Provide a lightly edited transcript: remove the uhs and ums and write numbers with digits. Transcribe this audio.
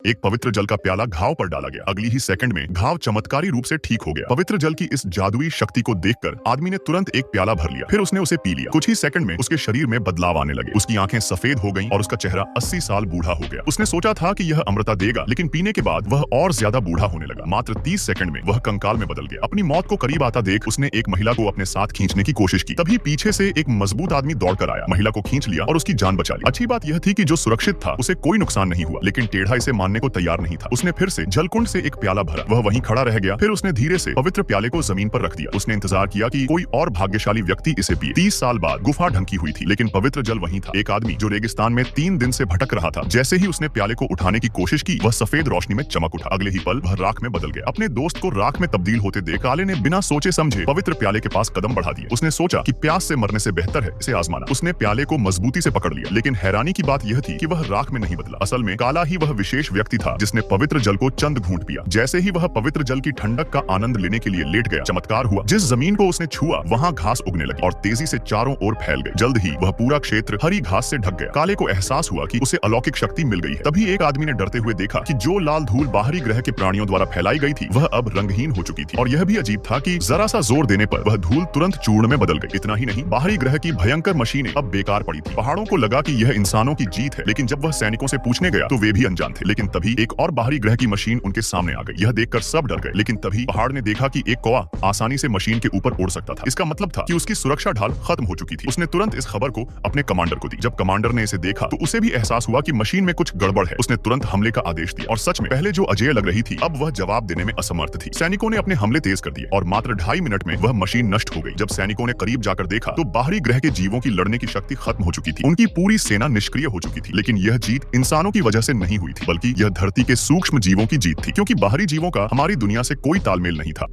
एक पवित्र जल का प्याला घाव पर डाला गया। अगली ही सेकंड में घाव चमत्कारी रूप से ठीक हो गया। पवित्र जल की इस जादुई शक्ति को देखकर आदमी ने तुरंत एक प्याला भर लिया, फिर उसने उसे पी लिया। कुछ ही सेकंड में उसके शरीर में बदलाव आने लगे। उसकी आंखें सफेद हो गईं और उसका चेहरा 80 साल बूढ़ा हो गया। उसने सोचा था कि यह अमृता देगा, लेकिन पीने के बाद वह और ज्यादा बूढ़ा होने लगा। मात्र 30 सेकंड में वह कंकाल में बदल गया। अपनी मौत को करीब आता देख उसने एक महिला को अपने साथ खींचने की कोशिश की। तभी पीछे से एक मजबूत आदमी दौड़कर आया, महिला को खींच लिया और उसकी जान बचा ली। अच्छी बात यह थी कि जो सुरक्षित था उसे कोई नुकसान नहीं हुआ, लेकिन टेढ़ा इसे मानने को तैयार नहीं था। उसने फिर से जलकुंड से एक प्याला भरा, वह वहीं खड़ा रह गया। फिर उसने धीरे से पवित्र प्याले को जमीन पर रख दिया। उसने इंतजार किया कि कोई और भाग्यशाली व्यक्ति इसे पिए। 30 साल बाद गुफा ढंकी हुई थी, लेकिन पवित्र जल वहीं था। एक आदमी जो रेगिस्तान में 3 दिन से भटक रहा था, जैसे ही उसने प्याले को उठाने की कोशिश की, वह सफेद रोशनी में चमक उठा। अगले ही पल वह राख में बदल गया। अपने दोस्त को राख में तब्दील होते देख काले ने बिना सोचे समझे पवित्र प्याले के पास कदम बढ़ा दिए। उसने सोचा कि प्यास से मरने से बेहतर है इसे आजमाना। उसने प्याले को मजबूती से पकड़ लिया, लेकिन हैरानी की बात यह थी कि वह राख में नहीं बदला। असल में काला ही वह विशेष व्यक्ति था जिसने पवित्र जल को चंद घूंट पिया। जैसे ही वह पवित्र जल की ठंडक का आनंद लेने के लिए लेट गया, चमत्कार हुआ। जिस जमीन को उसने छुआ वहां घास उगने लगी और तेजी से चारों ओर फैल गई। जल्द ही वह पूरा क्षेत्र हरी घास से ढक गया। काले को एहसास हुआ कि उसे अलौकिक शक्ति मिल गई है। तभी एक आदमी ने डरते हुए देखा कि जो लाल धूल बाहरी ग्रह के प्राणियों द्वारा फैलाई गई थी वह अब रंगहीन हो चुकी थी। और यह भी अजीब था कि जरा सा जोर देने पर वह धूल तुरंत चूर्ण में बदल गई। इतना ही नहीं, बाहरी ग्रह की भयंकर मशीनें अब बेकार पड़ी थी। पहाड़ों को लगा कि यह इंसानों की जीत है, लेकिन जब वह सैनिकों से पूछने गया तो वे भी अनजान थे। लेकिन तभी एक और बाहरी ग्रह की मशीन उनके सामने आ गई। यह देखकर सब डर गए, लेकिन तभी पहाड़ ने देखा कि एक कौवा आसानी से मशीन के ऊपर उड़ सकता था। इसका मतलब था कि उसकी सुरक्षा ढाल खत्म हो चुकी थी। उसने तुरंत इस खबर को अपने कमांडर को दी। जब कमांडर ने इसे देखा तो उसे भी एहसास हुआ कि मशीन में कुछ गड़बड़ है। उसने तुरंत हमले का आदेश दिया और सच में पहले जो अजेय लग रही थी अब वह जवाब देने में असमर्थ थी। सैनिकों ने अपने हमले तेज कर दिए और मात्र 2.5 मिनट में वह मशीन नष्ट हो गई। जब सैनिकों ने करीब जाकर देखा तो बाहरी ग्रह के जीवों की लड़ने की शक्ति खत्म हो चुकी थी। उनकी पूरी सेना निष्क्रिय हो चुकी थी। लेकिन यह जीत इंसानों की वजह से नहीं हुई थी, बल्कि यह धरती के सूक्ष्म जीवों की जीत थी, क्योंकि बाहरी जीवों का हमारी दुनिया से कोई तालमेल नहीं था।